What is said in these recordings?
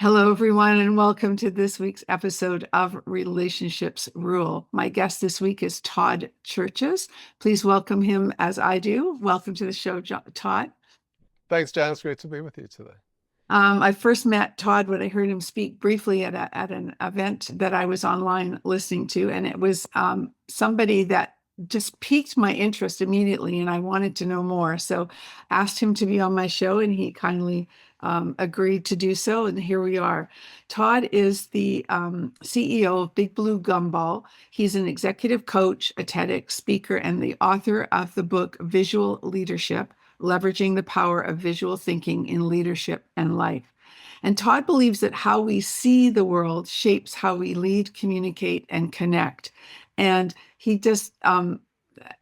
Hello, everyone, and welcome to this week's episode of Relationships Rule. My guest this week is Todd Cherches. Please welcome him as I do. Welcome to the show, Todd. Thanks, Jan. It's great to be with you today. I first met Todd when I heard him speak briefly at an event that I was online listening to, and it was somebody that just piqued my interest immediately, and I wanted to know more. So asked him to be on my show, and he kindly agreed to do so, and here we are. Todd is the CEO of Big Blue Gumball. He's an executive coach, a TEDx speaker, and the author of the book Visual Leadership: Leveraging the Power of Visual Thinking in Leadership and Life. And Todd believes that how we see the world shapes how we lead, communicate, and connect. And he just,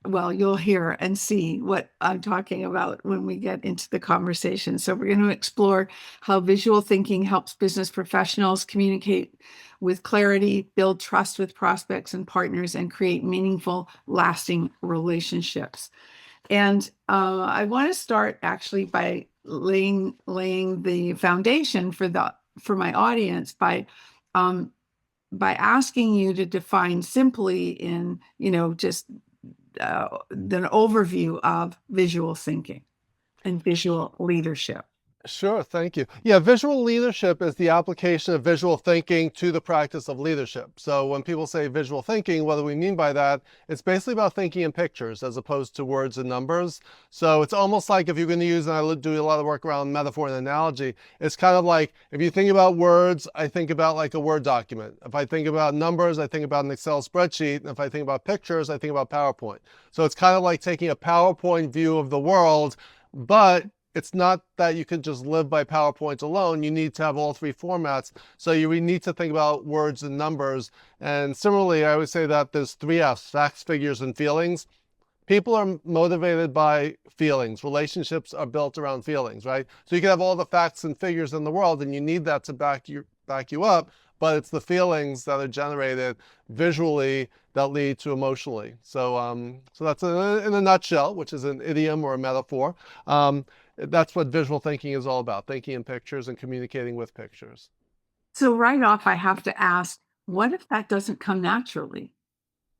well, you'll hear and see what I'm talking about when we get into the conversation. So we're going to explore how visual thinking helps business professionals communicate with clarity, build trust with prospects and partners, and create meaningful, lasting relationships. And I want to start actually by laying the foundation for my audience by asking you to define simply in just the overview of visual thinking and visual leadership. Sure, thank you. Yeah, visual leadership is the application of visual thinking to the practice of leadership. So when people say visual thinking, what do we mean by that? It's basically about thinking in pictures as opposed to words and numbers. So it's almost like if you're going to use, and I do a lot of work around metaphor and analogy, it's kind of like if you think about words, I think about like a Word document. If I think about numbers, I think about an Excel spreadsheet. And if I think about pictures, I think about PowerPoint. So it's kind of like taking a PowerPoint view of the world, but it's not that you can just live by PowerPoint alone. You need to have all three formats. So you need to think about words and numbers. And similarly, I always say that there's three F's: facts, figures, and feelings. People are motivated by feelings. Relationships are built around feelings, right? So you can have all the facts and figures in the world, and you need that to back you up. But it's the feelings that are generated visually that lead to emotionally. So that's in a nutshell, which is an idiom or a metaphor. That's what visual thinking is all about: thinking in pictures and communicating with pictures. So right off, I have to ask, what if that doesn't come naturally?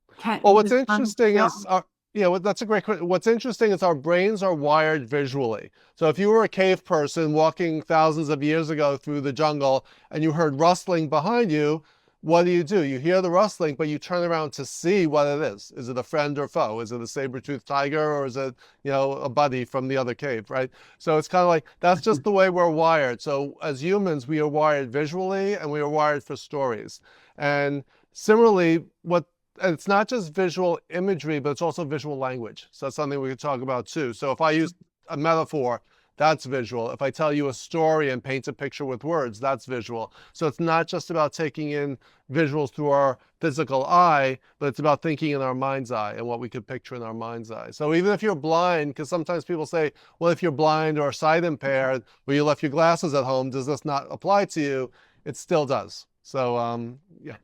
Well, Can't what's just interesting yeah. is, that's a great question. What's interesting is our brains are wired visually. So if you were a cave person walking thousands of years ago through the jungle and you heard rustling behind you, what do? You hear the rustling, but you turn around to see what it is. Is it a friend or foe? Is it a saber-toothed tiger, or is it, a buddy from the other cave, right? So it's kind of like, that's just the way we're wired. So as humans, we are wired visually and we are wired for stories. And similarly, and it's not just visual imagery, but it's also visual language. So that's something we could talk about too. So if I use a metaphor, that's visual. If I tell you a story and paint a picture with words, that's visual. So it's not just about taking in visuals through our physical eye, but it's about thinking in our mind's eye and what we could picture in our mind's eye. So even if you're blind, because sometimes people say, well, if you're blind or sight impaired, or you left your glasses at home, does this not apply to you? It still does. So, yeah.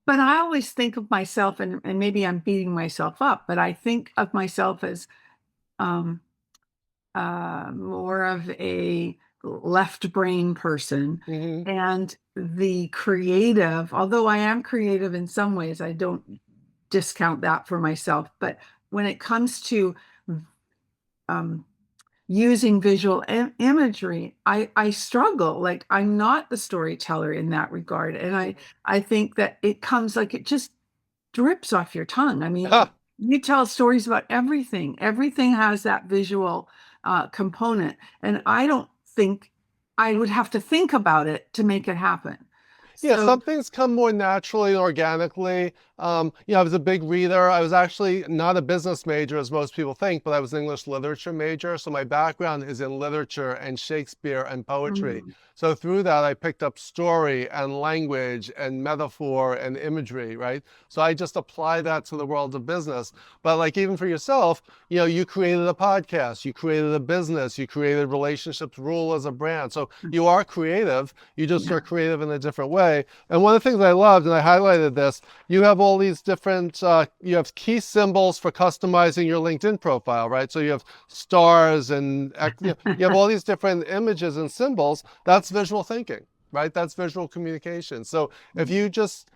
But I always think of myself, and maybe I'm beating myself up, but I think of myself as um, more of a left brain person. Mm-hmm. And the creative, although I am creative in some ways, I don't discount that for myself. But when it comes to um, using visual imagery, I struggle. Like, I'm not the storyteller in that regard. And I think that it comes like it just drips off your tongue. I mean, you tell stories about everything. Everything has that visual component. And I don't think I would have to think about it to make it happen. Yeah, So, some things come more naturally and organically. I was a big reader. I was actually not a business major, as most people think, but I was an English literature major. So my background is in literature and Shakespeare and poetry. mm, So through that, I picked up story and language and metaphor and imagery, right? So I just apply that to the world of business. But like even for yourself, you created a podcast, you created a business, you created Relationships Rule as a brand. So you are creative. You just yeah. are creative in a different way. And one of the things I loved, and I highlighted this, you have all these different, you have key symbols for customizing your LinkedIn profile, right? So you have stars and you have all these different images and symbols. That's visual thinking. right? That's visual communication. So if you just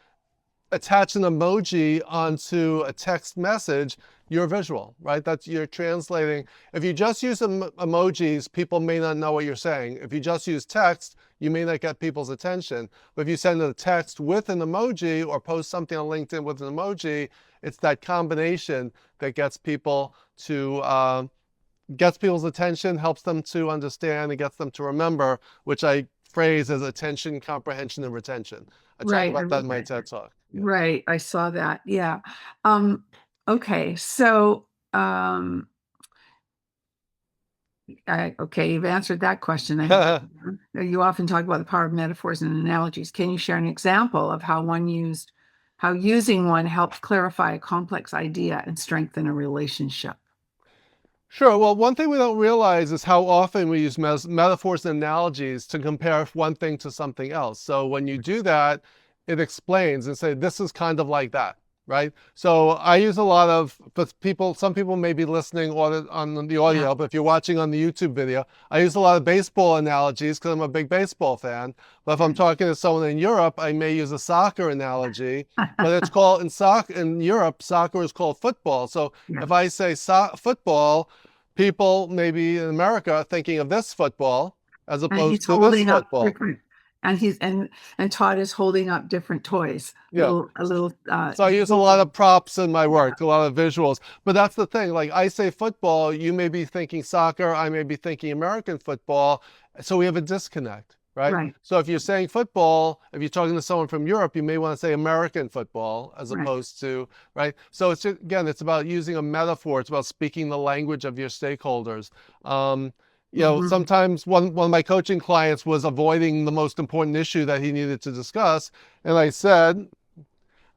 attach an emoji onto a text message, you're visual, right? That's you're translating. If you just use emojis, people may not know what you're saying. If you just use text, you may not get people's attention. But if you send a text with an emoji or post something on LinkedIn with an emoji, it's that combination that gets people to gets people's attention, helps them to understand, and gets them to remember, which I phrase as attention, comprehension, and retention. I talk Right. about that in my TED Talk. Yeah. Right. I saw that. Yeah. Um, okay. So, okay, you've answered that question. I hope. You often talk about the power of metaphors and analogies. Can you share an example of how using one helps clarify a complex idea and strengthen a relationship? Sure. Well, one thing we don't realize is how often we use metaphors and analogies to compare one thing to something else. So when you do that, it explains and say, this is kind of like that, right? So I use a lot of, but some people may be listening on the audio, Yeah. but if you're watching on the YouTube video, I use a lot of baseball analogies because I'm a big baseball fan. But if I'm talking to someone in Europe, I may use a soccer analogy, but it's called in Europe, soccer is called football. So Yeah. if I say football, people maybe in America are thinking of this football as And opposed he's to this holding up football. different, and Todd is holding up different toys. Yeah. A little So I use a lot of props in my work, a lot of visuals. But that's the thing. Like I say football, you may be thinking soccer, I may be thinking American football. So we have a disconnect, right? Right. So if you're saying football, if you're talking to someone from Europe, you may want to say American football as Right. opposed to, right? So it's just, again, it's about using a metaphor. It's about speaking the language of your stakeholders. Sometimes one of my coaching clients was avoiding the most important issue that he needed to discuss. And I said,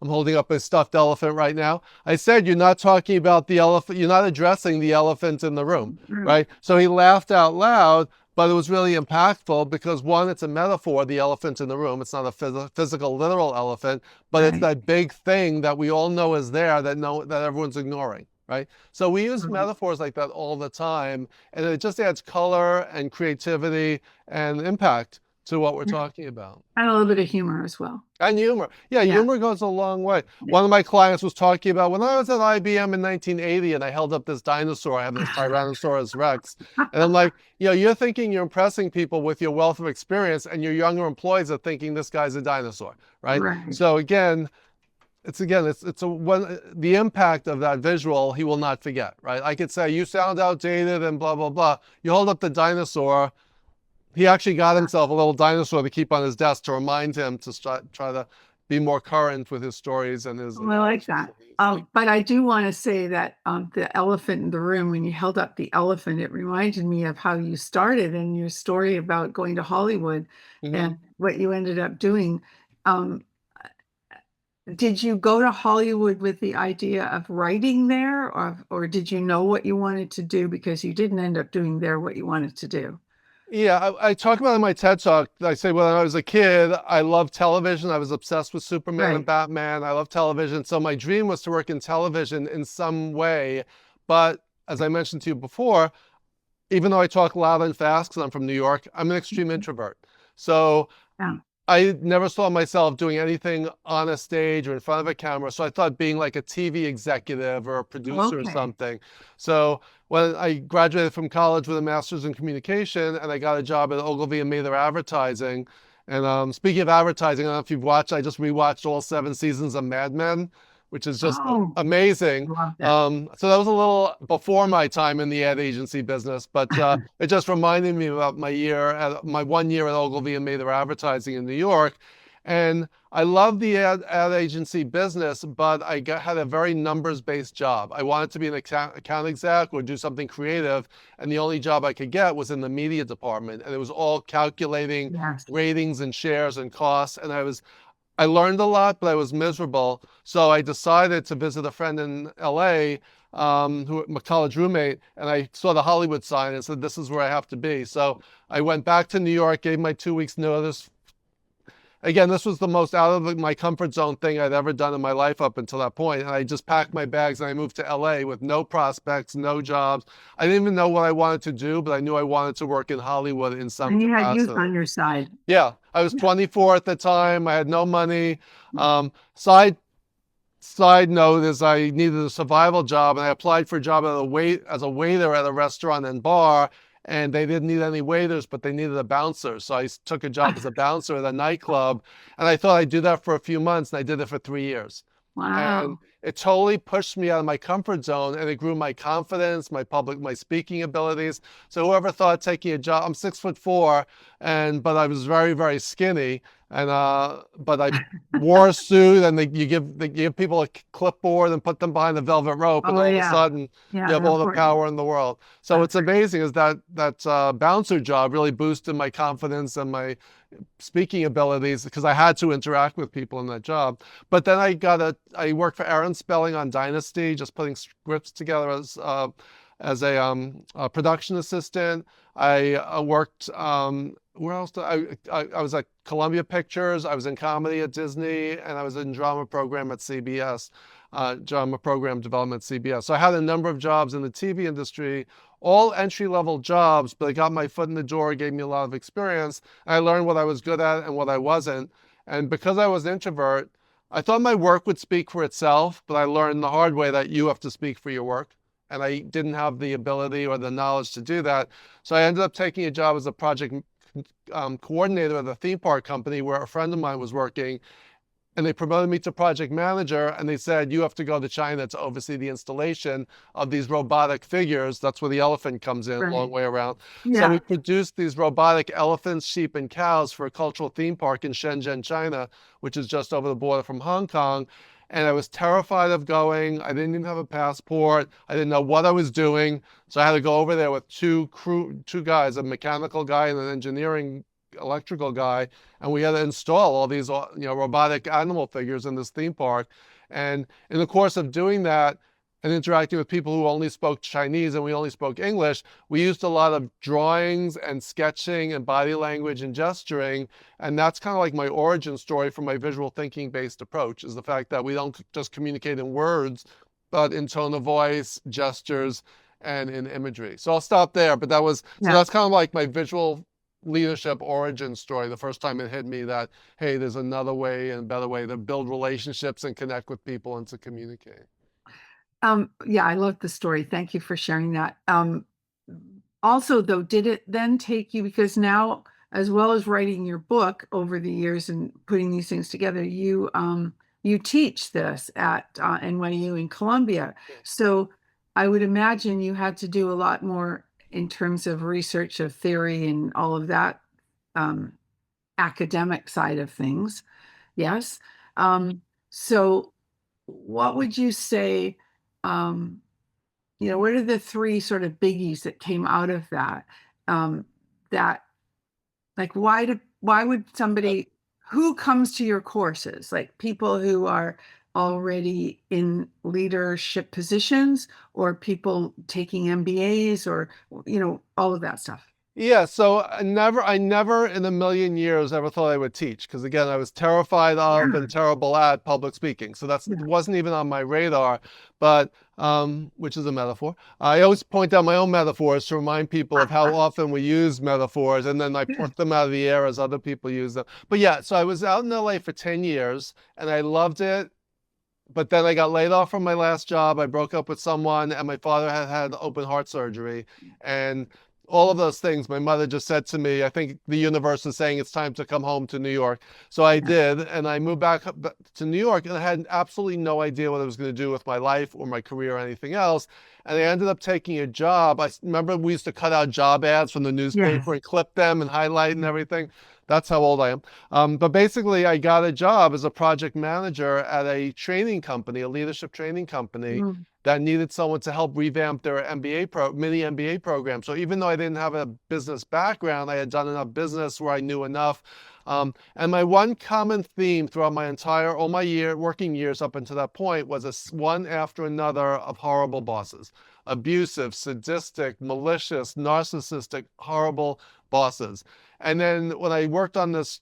I'm holding up a stuffed elephant right now. I said, you're not talking about the elephant, you're not addressing the elephant in the room, right? So he laughed out loud, but it was really impactful because one, it's a metaphor, the elephant in the room. It's not a physical, literal elephant, but it's that big thing that we all know is there that everyone's ignoring. Right? So we use metaphors like that all the time, and it just adds color and creativity and impact to what we're talking about. And a little bit of humor as well. And humor. Yeah, humor goes a long way. Yeah. One of my clients was talking about when I was at IBM in 1980 and I held up this dinosaur, I have this Tyrannosaurus Rex. And I'm like, you're thinking you're impressing people with your wealth of experience, and your younger employees are thinking this guy's a dinosaur, right? So again, the impact of that visual he will not forget, right? I could say, you sound outdated and blah, blah, blah. You hold up the dinosaur. He actually got himself a little dinosaur to keep on his desk to remind him to try to be more current with his stories and his. Well, I like that. But I do want to say that the elephant in the room, when you held up the elephant, it reminded me of how you started in your story about going to Hollywood and what you ended up doing. Did you go to Hollywood with the idea of writing there, or did you know what you wanted to do because you didn't end up doing there what you wanted to do? Yeah, I talk about it in my TED Talk. I say when I was a kid, I loved television. I was obsessed with Superman and Batman. I love television. So my dream was to work in television in some way. But as I mentioned to you before, even though I talk loud and fast because I'm from New York, I'm an extreme introvert. So I never saw myself doing anything on a stage or in front of a camera. So I thought being like a TV executive or a producer or something. So when I graduated from college with a master's in communication and I got a job at Ogilvy and Mather Advertising. And speaking of advertising, I don't know if you've watched, I just rewatched all 7 seasons of Mad Men, which is just amazing. So that was a little before my time in the ad agency business, but it just reminded me about my 1 year at Ogilvy and Mather Advertising in New York. And I love the ad agency business, but I had a very numbers-based job. I wanted to be an account exec or do something creative, and the only job I could get was in the media department, and it was all calculating ratings and shares and costs, and I learned a lot, but I was miserable. So I decided to visit a friend in LA, my college roommate, and I saw the Hollywood sign and said, this is where I have to be. So I went back to New York, gave my 2 weeks notice. again, this was the most out of my comfort zone thing I'd ever done in my life up until that point. And I just packed my bags and I moved to LA with no prospects, no jobs. I didn't even know what I wanted to do, but I knew I wanted to work in Hollywood in some And you had youth capacity. on your side. Yeah, I was Yeah. 24 at the time. I had no money. Side note is I needed a survival job, and I applied for a job as a waiter at a restaurant and bar, and they didn't need any waiters, but they needed a bouncer. So I took a job as a bouncer at a nightclub, and I thought I'd do that for a few months, and I did it for 3 years. And Wow. it totally pushed me out of my comfort zone, and it grew my confidence, my speaking abilities. So whoever thought taking a job, I'm 6'4", but I was very, very skinny, and but I wore a suit, and you give people a clipboard and put them behind the velvet rope, and Oh all of a yeah. sudden you Yeah, have they're all the important. power in the world. So That's it's amazing is that bouncer job really boosted my confidence and my speaking abilities because I had to interact with people in that job. But then I worked for Aaron Spelling on Dynasty, just putting scripts together as a production assistant. I worked, where else? I was at Columbia Pictures. I was in comedy at Disney, and I was in drama program at CBS, drama program development at CBS. So I had a number of jobs in the TV industry, all entry-level jobs, but I got my foot in the door, gave me a lot of experience. And I learned what I was good at and what I wasn't. And because I was an introvert, I thought my work would speak for itself, but I learned the hard way that you have to speak for your work. And I didn't have the ability or the knowledge to do that. So I ended up taking a job as a project coordinator at a theme park company where a friend of mine was working, and they promoted me to project manager, and they said, you have to go to China to oversee the installation of these robotic figures. That's where the elephant comes in, a long right. way around. So we Yeah. produced these robotic elephants, sheep, and cows for a cultural theme park in Shenzhen, China, which is just over the border from Hong Kong. And I was terrified of going. I didn't even have a passport. I didn't know what I was doing. So I had to go over there with two guys, a mechanical guy and an engineering electrical guy, and we had to install all these robotic animal figures in this theme park. And in the course of doing that and interacting with people who only spoke Chinese and we only spoke English, we used a lot of drawings and sketching and body language and gesturing. And that's kind of like my origin story for my visual thinking based approach, is the fact that we don't just communicate in words, but in tone of voice, gestures, and in imagery. So I'll stop there, but Yeah. that's kind of like my visual leadership origin story, the first time it hit me that, hey, there's another way and a better way to build relationships and connect with people and to communicate. Yeah, I love the story. Thank you for sharing that. Also, though, did it then take you, because now, as well as writing your book over the years and putting these things together, you teach this at NYU in Columbia. So I would imagine you had to do a lot more in terms of research of theory and all of that um, academic side of things. Yes. So what would you say? Um, what are the three sort of biggies that came out of that? Um, that like why would somebody who comes to your courses, like people who are already in leadership positions or people taking MBAs or all of that stuff? Yeah, so I never in a million years ever thought I would teach because again, I was terrified of and Yeah. terrible at public speaking. So that's Yeah. wasn't even on my radar, but which is a metaphor. I always point out my own metaphors to remind people of how often we use metaphors, and then I Good. pluck them out of the air as other people use them. But yeah, so I was out in LA for 10 years and I loved it. But then I got laid off from my last job. I broke up with someone, and my father had had open heart surgery. And all of those things, my mother just said to me, I think the universe is saying it's time to come home to New York. So I Yeah. did, and I moved back to New York, and I had absolutely no idea what I was going to do with my life or my career or anything else. And I ended up taking a job. I remember we used to cut out job ads from the newspaper Yes. and clip them and highlight and everything. That's how old I am. But basically, I got a job as a project manager at a training company, a leadership training company Mm. that needed someone to help revamp their mini MBA program. So even though I didn't have a business background, I had done enough business where I knew enough. And my one common theme throughout all my working years up until that point was one after another of horrible bosses, abusive, sadistic, malicious, narcissistic, horrible bosses. And then when I worked on this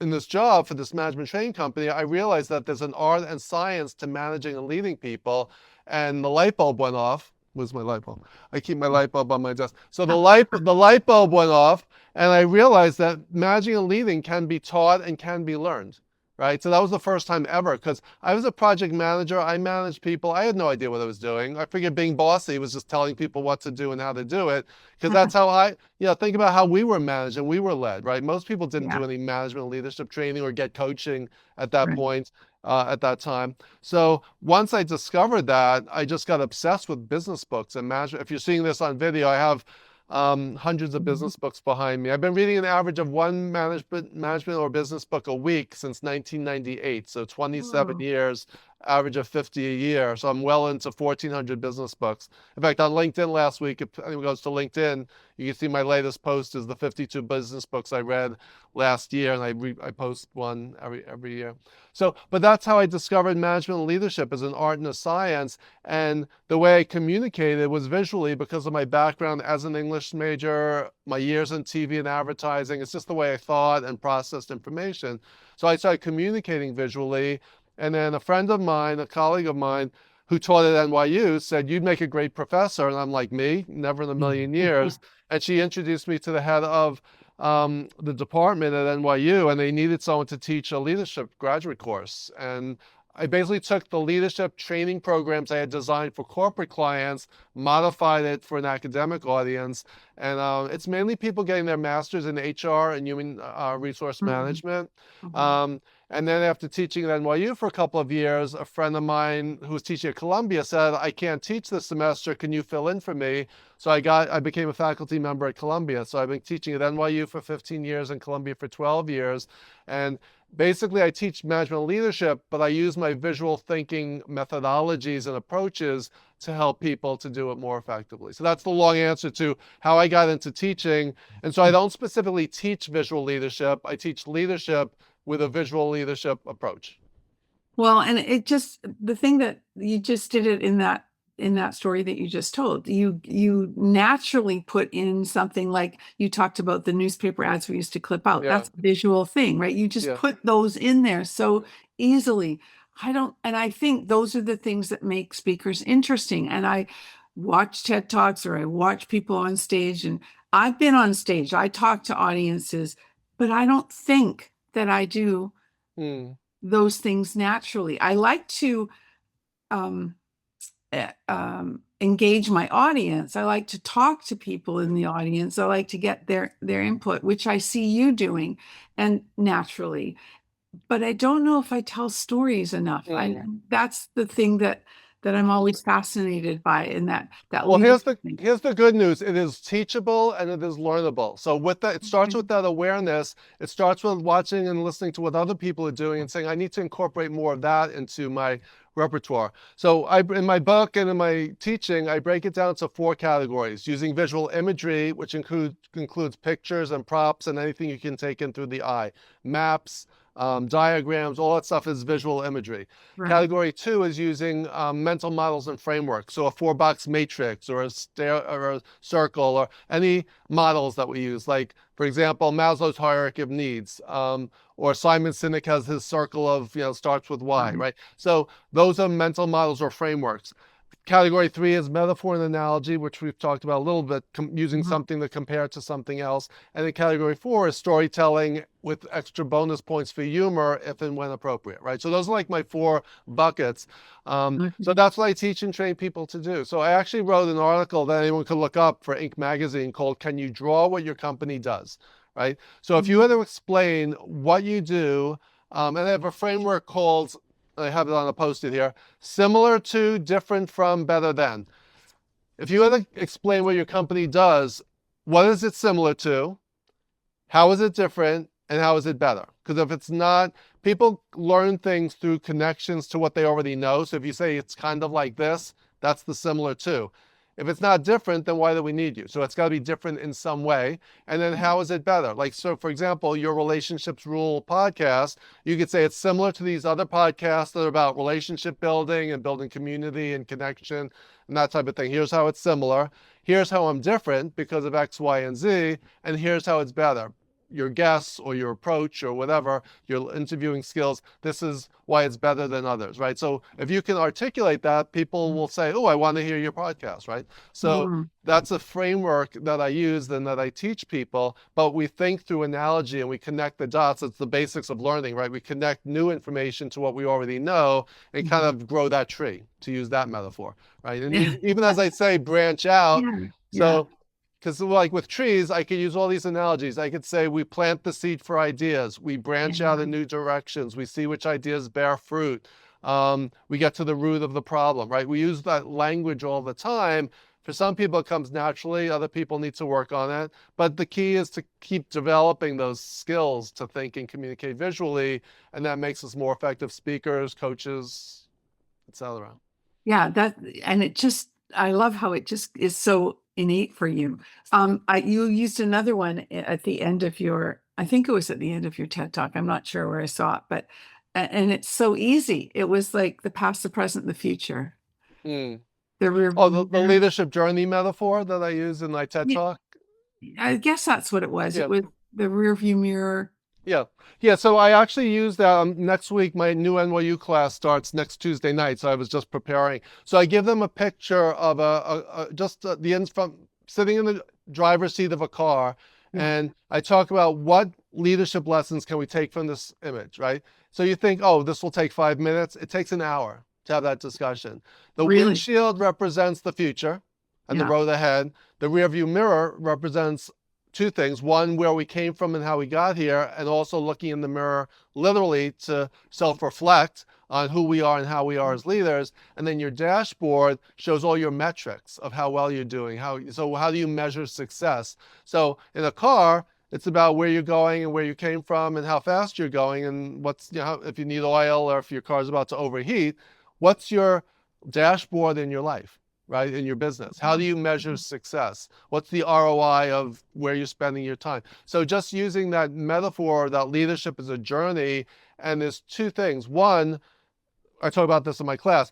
in this job for this management training company, I realized that there's an art and science to managing and leading people. And the light bulb went off. Where's my light bulb? I keep my light bulb on my desk. So the light bulb went off, and I realized that managing and leading can be taught and can be learned. Right? So that was the first time ever, because I was a project manager. I managed people. I had no idea what I was doing. I figured being bossy was just telling people what to do and how to do it, because that's how think about how we were managed and we were led, right? Most people didn't do any management and leadership training or get coaching at that point, at that time. So once I discovered that, I just got obsessed with business books and management. If you're seeing this on video, I have hundreds of business books behind me. I've been reading an average of one management or business book a week since 1998. So 27 years, average of 50 a year. So I'm well into 1,400 business books. In fact, on LinkedIn last week, if anyone goes to LinkedIn, you can see my latest post is the 52 business books I read last year, and I post one every year. So, but that's how I discovered management and leadership as an art and a science. And the way I communicated was visually, because of my background as an English major, my years in TV and advertising. It's just the way I thought and processed information. So I started communicating visually. And then a friend of mine, a colleague of mine, who taught at NYU said, "You'd make a great professor." And I'm like, "Me? Never in a million years." And she introduced me to the head of the department at NYU, and they needed someone to teach a leadership graduate course. And I basically took the leadership training programs I had designed for corporate clients, modified it for an academic audience. And it's mainly people getting their master's in HR and human resource management. And then after teaching at NYU for a couple of years, a friend of mine who was teaching at Columbia said, "I can't teach this semester. Can you fill in for me?" So I became a faculty member at Columbia. So I've been teaching at NYU for 15 years and Columbia for 12 years. And basically, I teach management and leadership, but I use my visual thinking methodologies and approaches to help people to do it more effectively. So that's the long answer to how I got into teaching. And so I don't specifically teach visual leadership. I teach leadership with a visual leadership approach. Well, and the thing that you just did it in that story that you just told, you naturally put in something like you talked about the newspaper ads we used to clip out. That's a visual thing, right? You just put those in there so easily. I think those are the things that make speakers interesting. And I watch TED Talks, or I watch people on stage, and I've been on stage. I talk to audiences, but I don't think that I do those things naturally. I like to engage my audience. I like to talk to people in the audience. I like to get their input, which I see you doing, and naturally. But I don't know if I tell stories enough. That's the thing that I'm always fascinated by, in that well, here's the good news. It is teachable and it is learnable. So with that, it starts with that awareness. It starts with watching and listening to what other people are doing and saying, "I need to incorporate more of that into my repertoire." So in my book and in my teaching, I break it down to 4 categories: using visual imagery, which includes pictures and props and anything you can take in through the eye, maps, diagrams, all that stuff is visual imagery. Category 2 is using mental models and frameworks. So a 4-box matrix or a circle, or any models that we use. Like, for example, Maslow's hierarchy of needs, or Simon Sinek has his circle of, starts with why, right? So those are mental models or frameworks. Category 3 is metaphor and analogy, which we've talked about a little bit, using something to compare to something else. And then category 4 is storytelling with extra bonus points for humor if and when appropriate, right? So those are like my 4 buckets. So that's what I teach and train people to do. So I actually wrote an article that anyone could look up for Inc. magazine called "Can You Draw What Your Company Does?" Right? So if you had to explain what you do, and I have a framework called, I have it on a post-it here, similar to, different from, better than. If you had to explain what your company does, what is it similar to? How is it different? And how is it better? Because if it's not, people learn things through connections to what they already know. So if you say it's kind of like this, that's the similar to. If it's not different, then why do we need you? So it's got to be different in some way. And then how is it better? Like, so for example, your Relationships Rule podcast, you could say it's similar to these other podcasts that are about relationship building and building community and connection and that type of thing. Here's how it's similar. Here's how I'm different because of X, Y, and Z. And here's how it's better. your guests or your approach or whatever, your interviewing skills, this is why it's better than others, right? So if you can articulate that, people will say, oh, I want to hear your podcast, right? So Mhm. that's a framework that I use and that I teach people, but we think through analogy and we connect the dots. It's the basics of learning, right? We connect new information to what we already know and kind of grow that tree, to use that metaphor, right? And Yeah. even as I say, branch out. Yeah. Yeah. So, because like with trees, I could use all these analogies. I could say we plant the seed for ideas, we branch out in new directions, we see which ideas bear fruit, we get to the root of the problem, right? We use that language all the time. For some people, it comes naturally. Other people need to work on it. But the key is to keep developing those skills to think and communicate visually, and that makes us more effective speakers, coaches, etc. Yeah, and it just, I love how it just is so innate for you. You used another one at the end of your, I think it was at the end of your TED Talk. I'm not sure where I saw it, but, and it's so easy. It was like the past, the present, the future. Mm. The Oh, rear the mirror. leadership journey metaphor that I use in my TED Yeah, Talk. I guess that's what it was. It Yeah. was the rear view mirror. Yeah. Yeah. So I actually used that next week. My new NYU class starts next Tuesday night. So I was just preparing. So I give them a picture of just the ends from sitting in the driver's seat of a car. Yeah, And I talk about what leadership lessons can we take from this image, right? So you think, oh, this will take 5 minutes. It takes an hour to have that discussion. The really. windshield represents the future and the Yeah. road ahead. The rear view mirror represents two things. One, where we came from and how we got here, and also looking in the mirror literally to self-reflect on who we are and how we are as leaders. And then your dashboard shows all your metrics of how well you're doing. So how do you measure success? So in a car, it's about where you're going and where you came from and how fast you're going and what's, if you need oil or if your car's about to overheat, what's your dashboard in your life, right? In your business. How do you measure success? What's the ROI of where you're spending your time? So just using that metaphor that leadership is a journey, and there's two things. One, I talk about this in my class.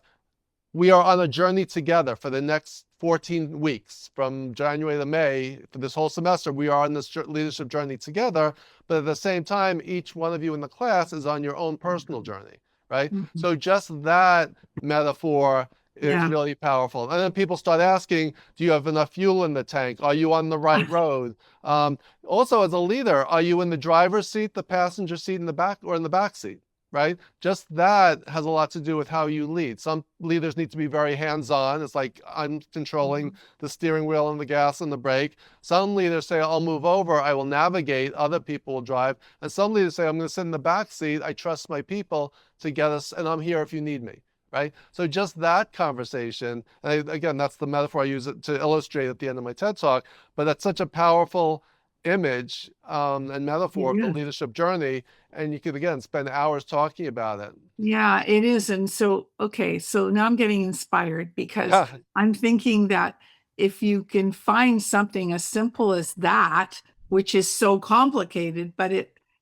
We are on a journey together for the next 14 weeks, from January to May, for this whole semester. We are on this leadership journey together, but at the same time, each one of you in the class is on your own personal journey, right? Mhm. So just that metaphor is Yeah. really powerful. And then people start asking, do you have enough fuel in the tank? Are you on the right road? Also, as a leader, are you in the driver's seat, the passenger seat in the back, or in the back seat? Right? Just that has a lot to do with how you lead. Some leaders need to be very hands-on. It's like I'm controlling the steering wheel and the gas and the brake. Some leaders say, I'll move over, I will navigate, other people will drive. And some leaders say, I'm going to sit in the back seat, I trust my people to get us, and I'm here if you need me. Right? So just that conversation, and again, that's the metaphor I use it to illustrate at the end of my TED Talk, but that's such a powerful image and metaphor of the Yeah. leadership journey, and you could again spend hours talking about it. Yeah, it is. And so, okay, so now I'm getting inspired because Yeah, I'm thinking that if you can find something as simple as that, which is so complicated, but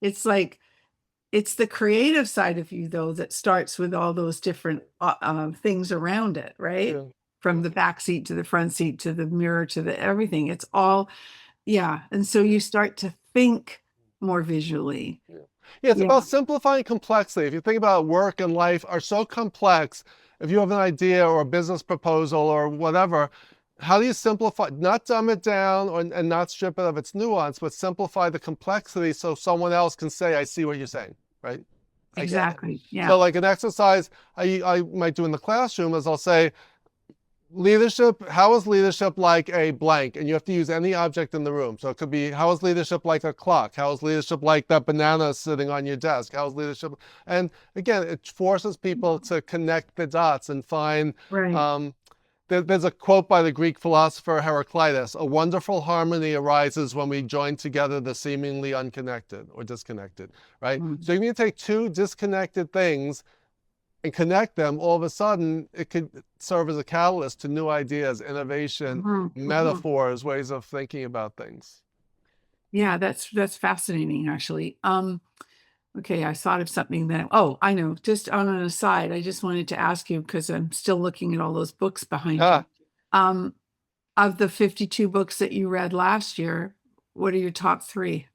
it's like it's the creative side of you though that starts with all those different things around it, right? yeah, From the back seat to the front seat to the mirror to the everything. It's all, yeah. And so you start to think more visually. yeah. Yeah, it's Yeah, about simplifying complexity. If you think about work and life are so complex, if you have an idea or a business proposal or whatever, how do you simplify, not dumb it down and not strip it of its nuance, but simplify the complexity so someone else can say, I see what you're saying, right? I get it. exactly. So Yeah. like an exercise I might do in the classroom is I'll say, leadership, how is leadership like a blank? And you have to use any object in the room. So it could be, how is leadership like a clock? How is leadership like that banana sitting on your desk? How is leadership? And again, it forces people to connect the dots and find, Right. there's a quote by the Greek philosopher Heraclitus, a wonderful harmony arises when we join together the seemingly unconnected or disconnected, right? Mhm. So you can take two disconnected things and connect them, all of a sudden it could serve as a catalyst to new ideas, innovation, Mhm. Mhm. metaphors, ways of thinking about things. Yeah, that's fascinating actually. Okay, I thought of something that, oh, I know, just on an aside, I just wanted to ask you because I'm still looking at all those books behind you. Ah, Um, of the 52 books that you read last year, what are your top three?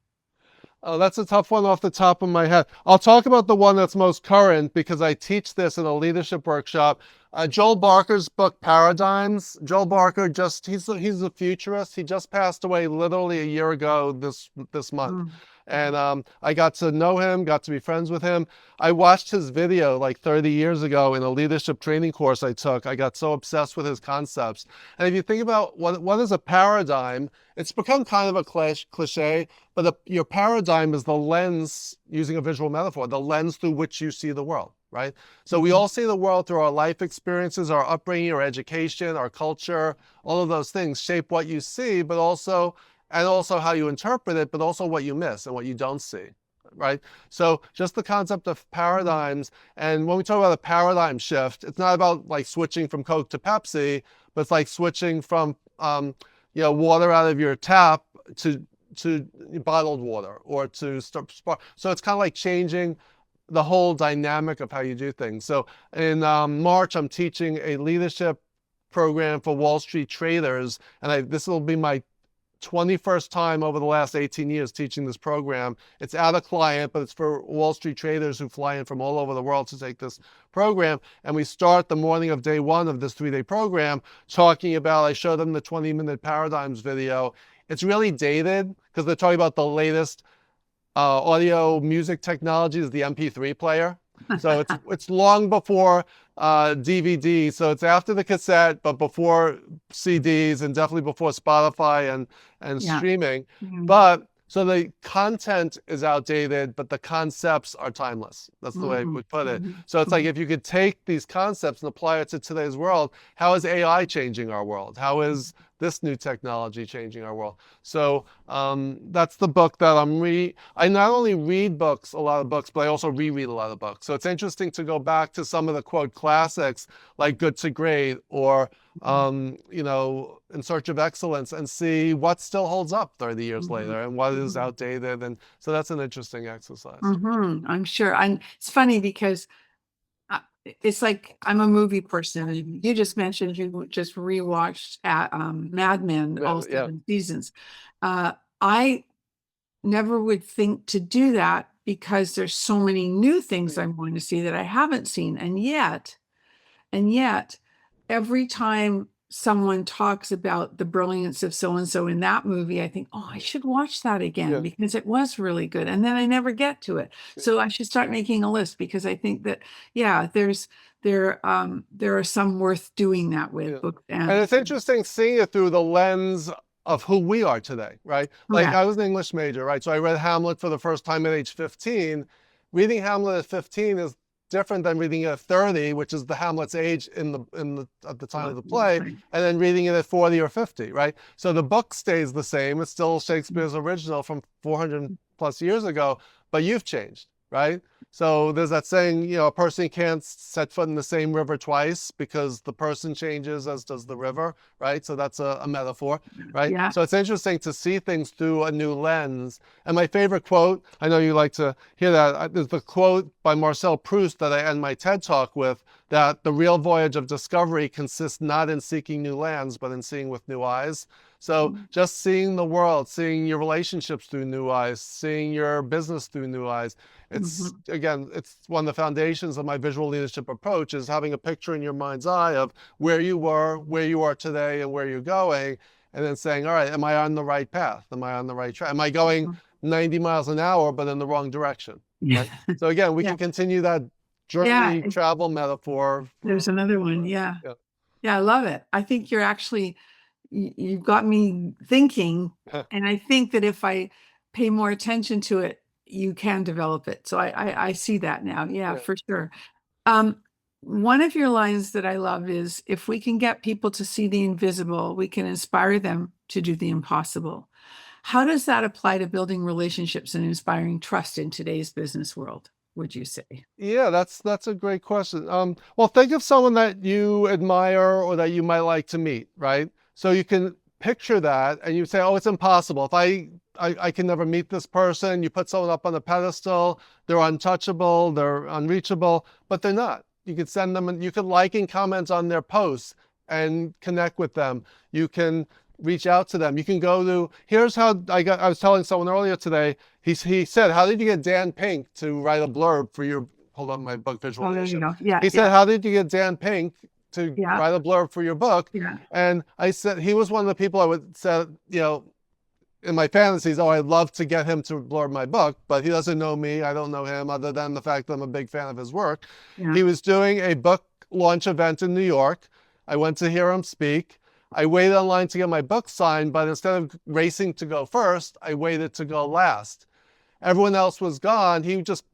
Oh, that's a tough one off the top of my head. I'll talk about the one that's most current because I teach this in a leadership workshop. Joel Barker's book Paradigms. Joel Barker he's a futurist. He just passed away literally a year ago this month. Mm. And I got to know him, got to be friends with him. I watched his video like 30 years ago in a leadership training course I took. I got so obsessed with his concepts. And if you think about what is a paradigm, it's become kind of a cliche, but your paradigm is the lens, using a visual metaphor, the lens through which you see the world, right? So we all see the world through our life experiences, our upbringing, our education, our culture, all of those things shape what you see, but also how you interpret it, but also what you miss and what you don't see, right? So just the concept of paradigms. And when we talk about a paradigm shift, it's not about like switching from Coke to Pepsi, but it's like switching from water out of your tap to bottled water or to spark. So it's kind of like changing the whole dynamic of how you do things. So in March, I'm teaching a leadership program for Wall Street traders, and this will be my 21st time over the last 18 years teaching this program. It's at a client, but it's for Wall Street traders who fly in from all over the world to take this program. And we start the morning of day one of this 3-day program talking about, I show them the 20-minute paradigms video. It's really dated because they're talking about the latest audio music technologies, the MP3 player. So it's long before DVD. So it's after the cassette, but before CDs and definitely before Spotify and streaming. Mm. But so the content is outdated, but the concepts are timeless. That's the way I would put it. So it's like if you could take these concepts and apply it to today's world, how is AI changing our world? How is this new technology changing our world? So that's the book that I not only read a lot of books, but I also reread a lot of books. So it's interesting to go back to some of the quote classics like Good to Great or In Search of Excellence and see what still holds up 30 years later and what is outdated. And so that's an interesting exercise. I'm sure. And it's funny because it's like I'm a movie person. And you just mentioned you just rewatched Mad Men, all 7 seasons. I never would think to do that because there's so many new things I'm going to see that I haven't seen. And yet, every time someone talks about the brilliance of so-and-so in that movie, I think, oh, I should watch that again because it was really good. And then I never get to it. So I should start making a list because I think that, there are some worth doing that with books. And it's interesting seeing it through the lens of who we are today, right? Like I was an English major, right? So I read Hamlet for the first time at age 15. Reading Hamlet at 15 is different than reading it at 30, which is the Hamlet's age at the time of the play, and then reading it at 40 or 50, right? So the book stays the same. It's still Shakespeare's original from 400 plus years ago, but you've changed, right? So there's that saying, a person can't set foot in the same river twice because the person changes as does the river, right? So that's a metaphor, right? Yeah. So it's interesting to see things through a new lens. And my favorite quote, I know you like to hear that, is the quote by Marcel Proust that I end my TED Talk with, that the real voyage of discovery consists not in seeking new lands, but in seeing with new eyes. So just seeing the world, seeing your relationships through new eyes, seeing your business through new eyes. It's one of the foundations of my visual leadership approach is having a picture in your mind's eye of where you were, where you are today, and where you're going, and then saying, all right, am I on the right path? Am I on the right track? Am I going 90 miles an hour, but in the wrong direction? Right? So again, we can continue that journey travel metaphor. There's another one. Yeah, I love it. I think you've got me thinking, and I think that if I pay more attention to it, you can develop it. So I see that now. Yeah, for sure. One of your lines that I love is, if we can get people to see the invisible, we can inspire them to do the impossible. How does that apply to building relationships and inspiring trust in today's business world, would you say? Yeah, that's a great question. Well, think of someone that you admire or that you might like to meet, right? So you can picture that and you say, oh, it's impossible. If I can never meet this person. You put someone up on a pedestal, they're untouchable, they're unreachable, but they're not. You could send them, and you could like and comment on their posts and connect with them. You can reach out to them. You can go to, here's how I was telling someone earlier today, he said, how did you get Dan Pink to write a blurb for your, hold on, my book visual Oh, there you leadership. go. Yeah, He said, how did you get Dan Pink to yeah, write a blurb for your book? yeah, And I said, he was one of the people I would say, you know, in my fantasies, oh, I'd love to get him to blurb my book, but he doesn't know me. I don't know him other than the fact that I'm a big fan of his work. yeah, He was doing a book launch event in New York. I went to hear him speak. I waited online to get my book signed, but instead of racing to go first, I waited to go last. Everyone else was gone. He just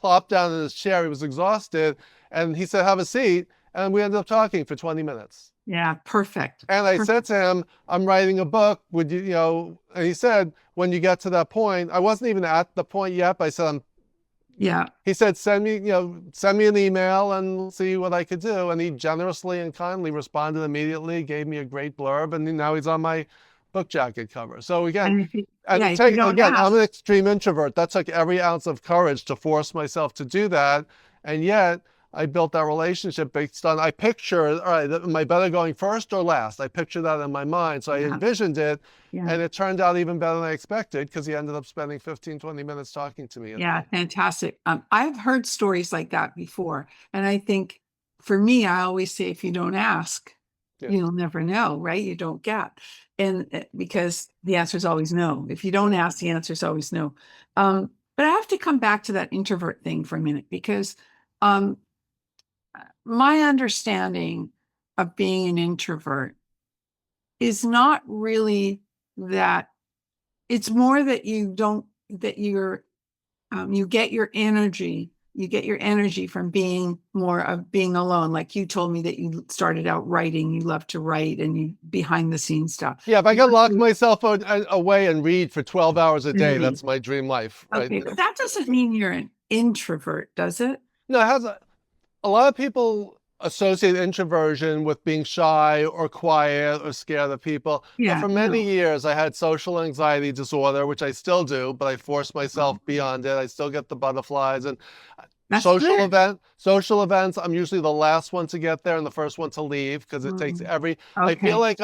plopped down in his chair. He was exhausted. And he said, have a seat. And we ended up talking for 20 minutes. yeah. Perfect. And I said to him, I'm writing a book. Would you, you know, and he said, when you get to that point, I wasn't even at the point yet, but I said, Yeah, he said, send me an email and see what I could do. And he generously and kindly responded immediately, gave me a great blurb. And now he's on my book jacket cover. So again, and if you, and yeah, if you don't again, I'm ask, an extreme introvert. That took every ounce of courage to force myself to do that. And yet I built that relationship based on, I pictured, all right, am I better going first or last? I pictured that in my mind. So I yeah, envisioned it. yeah, And it turned out even better than I expected because he ended up spending 15, 20 minutes talking to me. yeah, fantastic. I've heard stories like that before, and I think for me, I always say, if you don't ask, Yeah. you'll never know, right? You don't get, and because the answer is always no. If you don't ask, the answer is always no. But I have to come back to that introvert thing for a minute because um, my understanding of being an introvert is not really that. It's more that you get your energy. You get your energy from being more of being alone. Like you told me that you started out writing, you love to write and you behind the scenes stuff. Yeah, if I could lock myself away and read for 12 hours a day, that's my dream life, right? Okay, but that doesn't mean you're an introvert, does it? No, it has a lot of people associate introversion with being shy or quiet or scared of people. But Yeah, for many years, I had social anxiety disorder, which I still do, but I forced myself beyond it. I still get the butterflies and that's social good. events. I'm usually the last one to get there and the first one to leave because it takes I feel Okay. like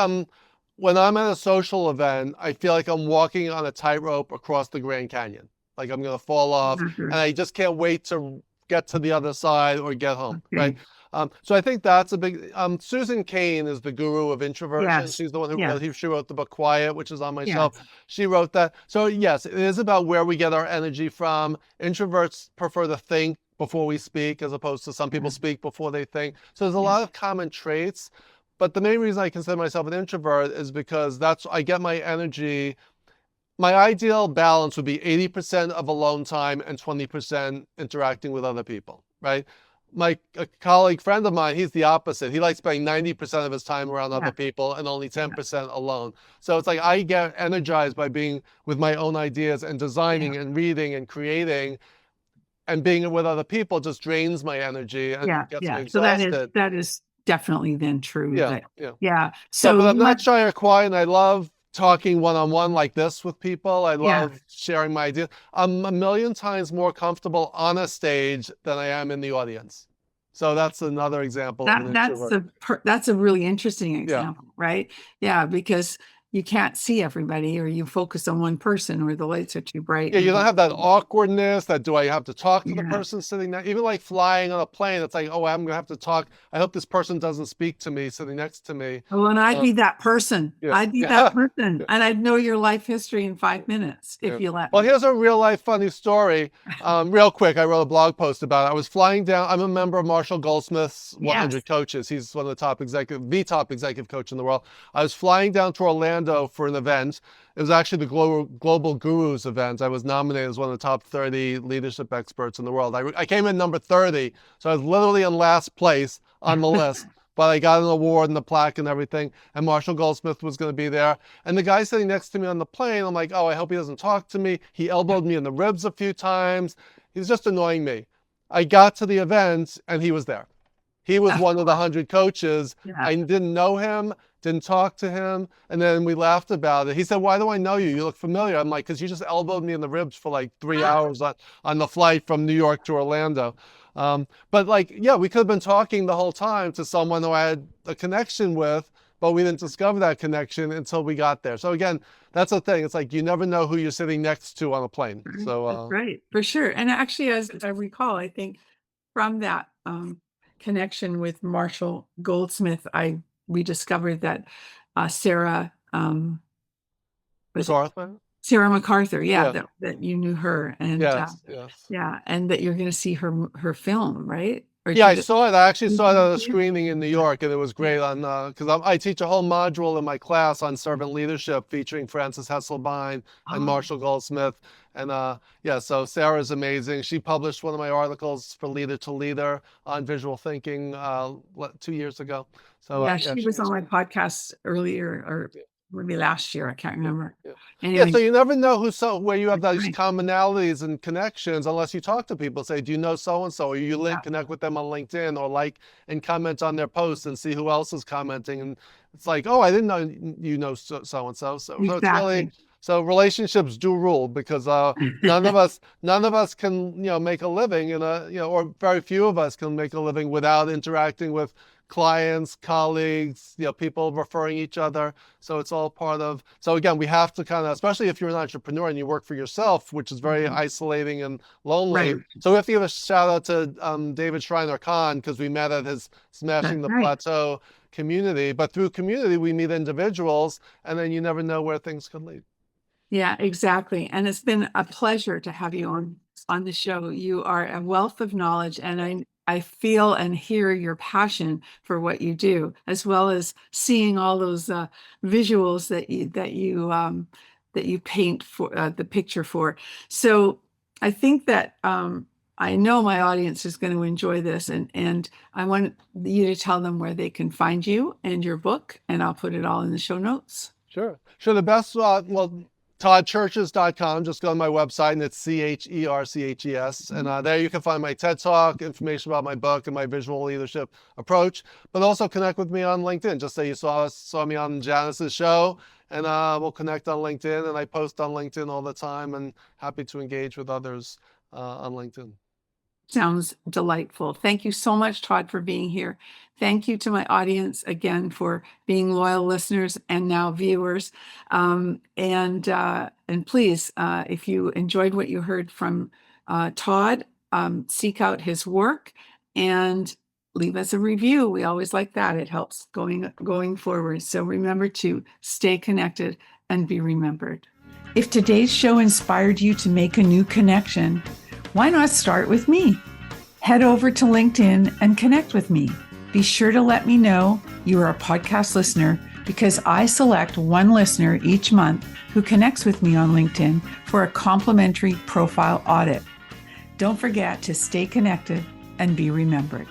when I'm at a social event, I feel like I'm walking on a tightrope across the Grand Canyon. Like I'm going to fall off and I just can't wait to get to the other side or get home, right? Okay. So I think that's a big. Susan Cain is the guru of introversion. Yes. She's the one who Yes. she wrote the book Quiet, which is on my shelf. Yes. She wrote that. So yes, it is about where we get our energy from. Introverts prefer to think before we speak, as opposed to some people speak before they think. So there's a lot of common traits. But the main reason I consider myself an introvert is because I get my energy. My ideal balance would be 80% of alone time and 20% interacting with other people, right? A colleague friend of mine, he's the opposite. He likes spending 90% of his time around other people and only 10% alone. So it's like I get energized by being with my own ideas and designing and reading and creating, and being with other people just drains my energy and gets me So exhausted. that is definitely then true. Yeah, Yeah. So, So but I'm you not must, shy or quiet, and I love talking one-on-one like this with people. I yeah. love sharing my ideas. I'm a million times more comfortable on a stage than I am in the audience. So that's another example of an introvert. That's a really interesting Yeah. example, right? Yeah, because you can't see everybody or you focus on one person or the lights are too bright. Yeah, you don't have that awkwardness that do I have to talk to the Yeah. person sitting there? Even like flying on a plane, it's like, oh, I'm gonna have to talk. I hope this person doesn't speak to me sitting next to me. Oh, and I'd be that person. Yeah. I'd be that person. And I'd know your life history in 5 minutes if you let Well, me. here's a real life funny story. Real quick, I wrote a blog post about it. I was flying down. I'm a member of Marshall Goldsmith's 100 Coaches. He's one of the top executive coach in the world. I was flying down to Orlando for an event. It was actually the Global Gurus event. I was nominated as one of the top 30 leadership experts in the world. I came in number 30, so I was literally in last place on the list. But I got an award and the plaque and everything, and Marshall Goldsmith was going to be there. And the guy sitting next to me on the plane, I'm like, oh, I hope he doesn't talk to me. He elbowed me in the ribs a few times. He's just annoying me. I got to the event, and he was there. He was one of the 100 coaches. I didn't know him, didn't talk to him, and then we laughed about it. He said, why do I know you? You look familiar. I'm like, because you just elbowed me in the ribs for like 3 hours on the flight from New York to Orlando. But like, yeah, we could have been talking the whole time to someone who I had a connection with, but we didn't discover that connection until we got there. So again, that's the thing. It's like you never know who you're sitting next to on a plane. So That's right, for sure. And actually, as I recall, I think from that connection with Marshall Goldsmith, we discovered that Sarah was it MacArthur? Sarah MacArthur, yeah, Yeah. that you knew her, and Yes. Yes. yeah, and that you're going to see her film, right? Or Yeah, I did it? saw it. I actually saw it at a screening in New York, and it was great on because I teach a whole module in my class on servant leadership featuring Frances Hesselbein and Oh, Marshall Goldsmith. And yeah, so Sarah's amazing. She published one of my articles for Leader to Leader on visual thinking 2 years ago. So yeah, yeah, she was on my podcast earlier, or maybe last year. I can't yeah, remember. yeah. Yeah, Anyway, so you never know where you have these right. commonalities and connections unless you talk to people. Say, do you know so and so? Or you Yeah, connect with them on LinkedIn, or like and comment on their posts and see who else is commenting. And it's like, oh, I didn't know you know so and so. So it's really, exactly. so relationships do rule, because none of us can make a living in a or very few of us can make a living without interacting with clients, colleagues, people referring each other. So it's all part of, so again, we have to kind of, especially if you're an entrepreneur and you work for yourself, which is very isolating and lonely. Right. So we have to give a shout out to David Schreiner-Kahn, because we met at his Smashing That's the right. Plateau community. But through community, we meet individuals, and then you never know where things could lead. Yeah, exactly. And it's been a pleasure to have you on the show. You are a wealth of knowledge, and I feel and hear your passion for what you do, as well as seeing all those visuals that you paint for the picture for. So I think that I know my audience is going to enjoy this, and I want you to tell them where they can find you and your book, and I'll put it all in the show notes. Sure. The best, toddcherches.com. Just go to my website, and it's CHERCHES. And there you can find my TED Talk, information about my book and my visual leadership approach. But also connect with me on LinkedIn. Just say you saw me on Janice's show, and we'll connect on LinkedIn. And I post on LinkedIn all the time, and happy to engage with others on LinkedIn. Sounds delightful. Thank you so much, Todd, for being here. Thank you to my audience again for being loyal listeners and now viewers. And please, if you enjoyed what you heard from Todd, seek out his work and leave us a review. We always like that. It helps going forward. So remember to stay connected and be remembered. If today's show inspired you to make a new connection, why not start with me? Head over to LinkedIn and connect with me. Be sure to let me know you are a podcast listener, because I select one listener each month who connects with me on LinkedIn for a complimentary profile audit. Don't forget to stay connected and be remembered.